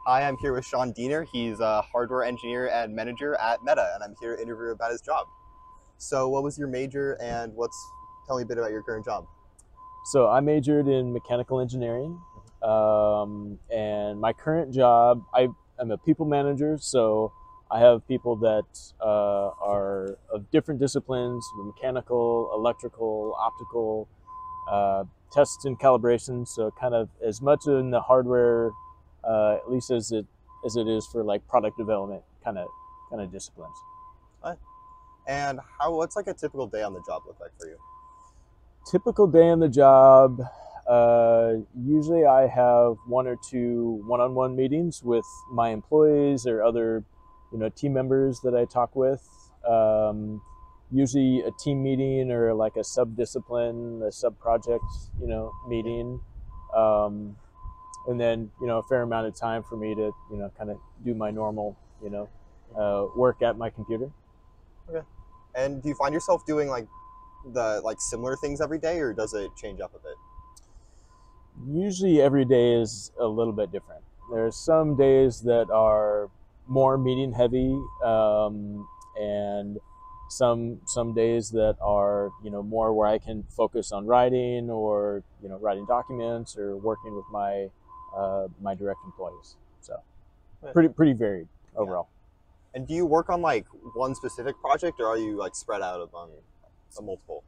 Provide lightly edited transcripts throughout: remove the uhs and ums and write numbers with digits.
Hi, I'm here with Sean Diener. He's a hardware engineer and manager at Meta, and I'm here to interview about his job. So what was your major and tell me a bit about your current job. So I majored in mechanical engineering, and my current job, I'm a people manager. So I have people that are of different disciplines: mechanical, electrical, optical, test and calibration. So kind of as much in the hardware, at least as it is for like product development kind of disciplines. Hi. And what's like a typical day on the job look like for you? Typical day on the job, usually I have one or two one-on-one meetings with my employees or other, team members that I talk with. Usually a team meeting or like a sub-discipline, a sub-project, meeting. And then, a fair amount of time for me to, kind of do my normal, work at my computer. Okay. And do you find yourself doing like similar things every day, or does it change up a bit? Usually every day is a little bit different. There's some days that are more meeting heavy, and some days that are more where I can focus on writing or writing documents or working with my my direct employees. So pretty varied overall. Yeah. And do you work on like one specific project, or are you like spread out among multiple?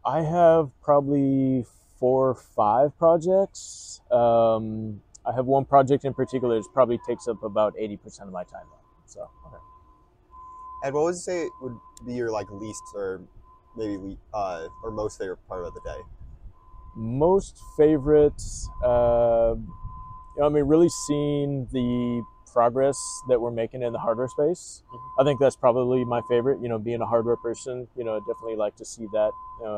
I have probably 4 or 5 projects. I have one project in particular that probably takes up about 80% of my time. So. Okay. And what would you say would be your like least or maybe or most favorite part of the day? Most favorites, really seeing the progress that we're making in the hardware space. I think that's probably my favorite. Being a hardware person, definitely like to see that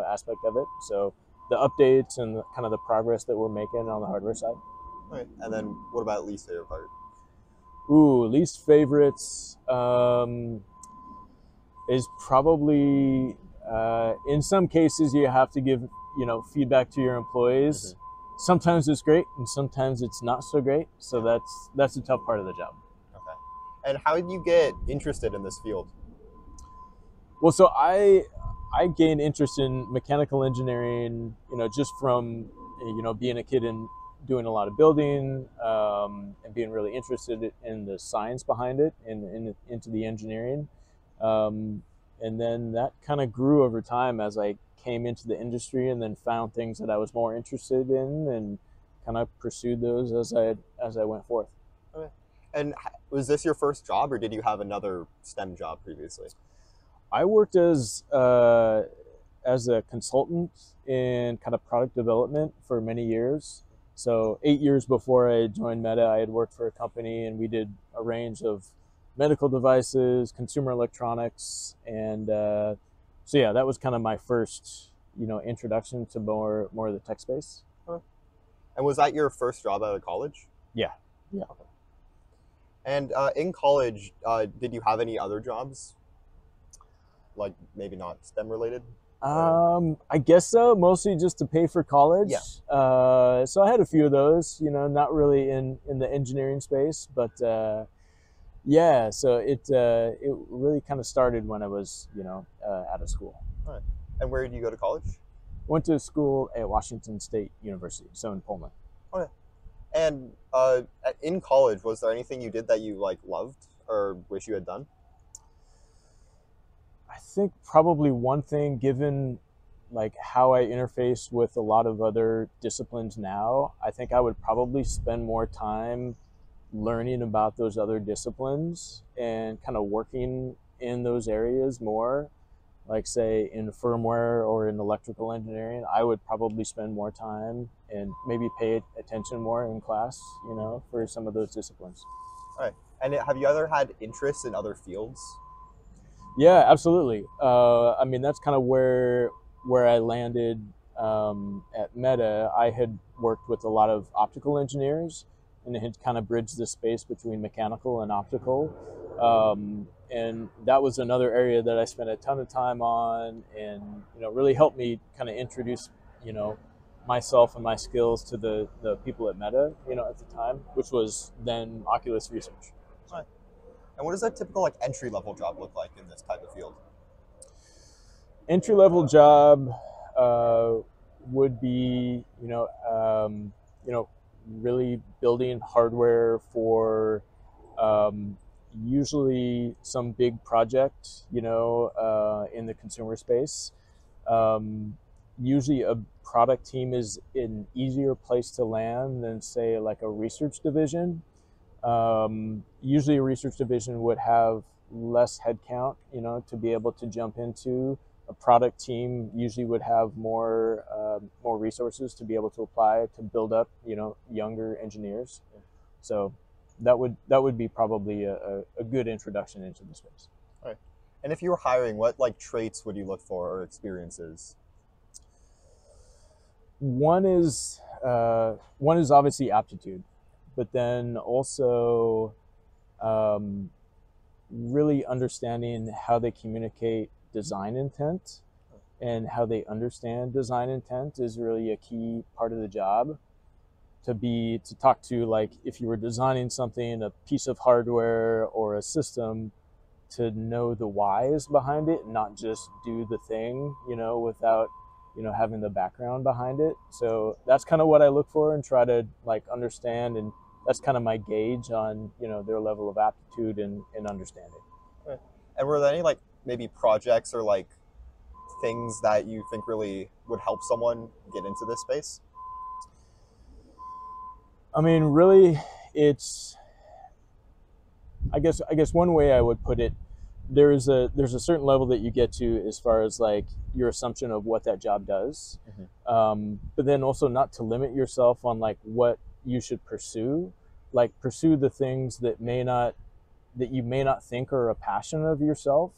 aspect of it. So the updates and kind of the progress that we're making on the hardware side. Okay. And then what about least favorite part? Ooh, least favorites is probably in some cases you have to give feedback to your employees. Mm-hmm. Sometimes it's great and sometimes it's not so great. So that's a tough part of the job. Okay. And how did you get interested in this field? Well, so I gained interest in mechanical engineering, just from being a kid and doing a lot of building, and being really interested in the science behind it and into the engineering. And then that kind of grew over time as I came into the industry and then found things that I was more interested in and kind of pursued those as I went forth. Okay. And was this your first job, or did you have another STEM job previously? I worked as a consultant in kind of product development for many years. So 8 years before I joined Meta, I had worked for a company and we did a range of medical devices, consumer electronics, and so yeah, that was kind of my first, introduction to more of the tech space. Huh. And was that your first job out of college? Yeah. Okay. And in college, did you have any other jobs, like maybe not STEM related? I guess so. Mostly just to pay for college. Yeah. So I had a few of those. Not really in the engineering space, but yeah. So it really kind of started when I was out of school. All right. And where did you go to college? Went to school at Washington State University, so in Pullman. Okay. And in college, was there anything you did that you like loved or wish you had done? I think probably one thing, given like how I interface with a lot of other disciplines now, I think I would probably spend more time learning about those other disciplines and kind of working in those areas more. Like say in firmware or in electrical engineering, I would probably spend more time and maybe pay attention more in class, for some of those disciplines. All right. And have you ever had interest in other fields? Yeah, absolutely. That's kind of where I landed at Meta. I had worked with a lot of optical engineers and had kind of bridged the space between mechanical and optical. And that was another area that I spent a ton of time on and, really helped me kind of introduce you know, myself and my skills to the people at Meta, at the time, which was then Oculus Research. Right. And what does a typical like entry level job look like in this type of field? Entry level job would be, really building hardware for usually some big project, in the consumer space. Usually a product team is an easier place to land than, say, like a research division. Usually a research division would have less headcount, to be able to jump into. A product team usually would have more resources to be able to apply to build up, younger engineers. So that would be probably a good introduction into the space. Right. And if you were hiring, what like traits would you look for or experiences? One is obviously aptitude, but then also really understanding how they communicate design intent and how they understand design intent is really a key part of the job. To talk to, like, if you were designing something, a piece of hardware or a system, to know the whys behind it, not just do the thing, without, having the background behind it. So that's kind of what I look for and try to like understand, and that's kind of my gauge on, their level of aptitude and understanding. Okay. And were there any like maybe projects or like things that you think really would help someone get into this space? I mean, really, it's, I guess one way I would put it, there's a certain level that you get to as far as like your assumption of what that job does, but then also not to limit yourself on like what you should pursue. Like, pursue the things that you may not think are a passion of yourself,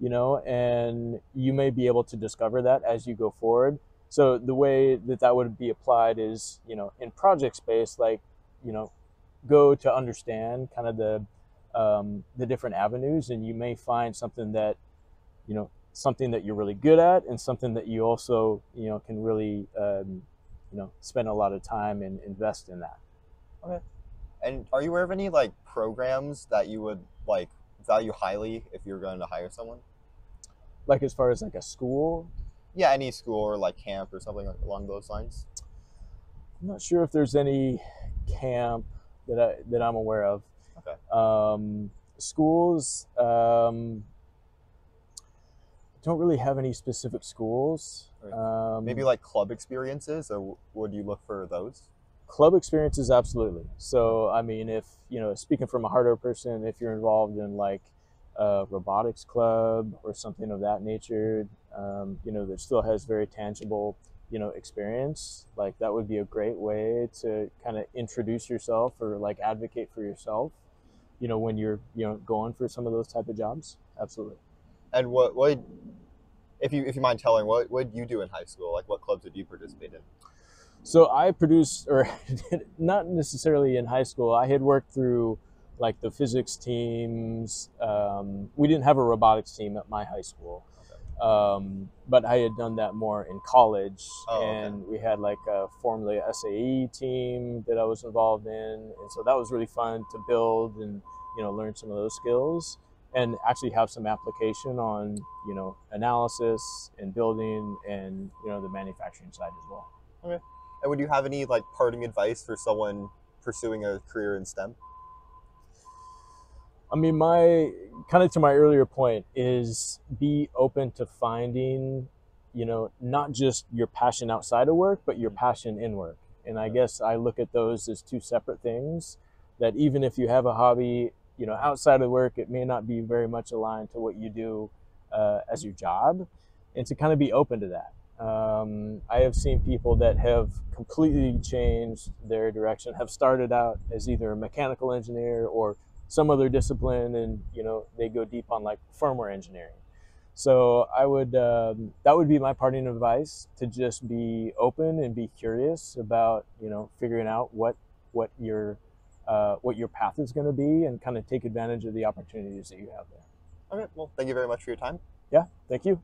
and you may be able to discover that as you go forward. So the way that would be applied is, in project space, like, go to understand kind of the different avenues, and you may find something that you're really good at, and something that you also, can really, spend a lot of time and invest in that. Okay. And are you aware of any like programs that you would like value highly if you're going to hire someone? Like, as far as like a school? Yeah, any school or like camp or something along those lines. I'm not sure if there's any camp that I'm aware of. Okay. Schools, don't really have any specific schools. Right. Maybe like club experiences, or would you look for those? Club experiences, absolutely. So, I mean, if, speaking from a hardware person, if you're involved in like a robotics club or something of that nature, that still has very tangible, experience, like that would be a great way to kind of introduce yourself or like advocate for yourself, when you're, going for some of those type of jobs. Absolutely. And what if you mind telling, what did you do in high school? Like, what clubs did you participate in? So I produced, or not necessarily in high school, I had worked through like the physics teams. We didn't have a robotics team at my high school. But I had done that more in college, and we had like a formerly SAE team that I was involved in, and so that was really fun to build and learn some of those skills and actually have some application on analysis and building and the manufacturing side as well. Okay. And would you have any like parting advice for someone pursuing a career in STEM? I mean, my kind of to my earlier point is be open to finding, not just your passion outside of work, but your passion in work. And I guess I look at those as two separate things, that even if you have a hobby, outside of work, it may not be very much aligned to what you do as your job, and to kind of be open to that. I have seen people that have completely changed their direction, have started out as either a mechanical engineer or some other discipline, and they go deep on like firmware engineering. So I would that would be my parting advice, to just be open and be curious about figuring out what your path is going to be, and kind of take advantage of the opportunities that you have there. Okay, well, thank you very much for your time. Yeah, thank you.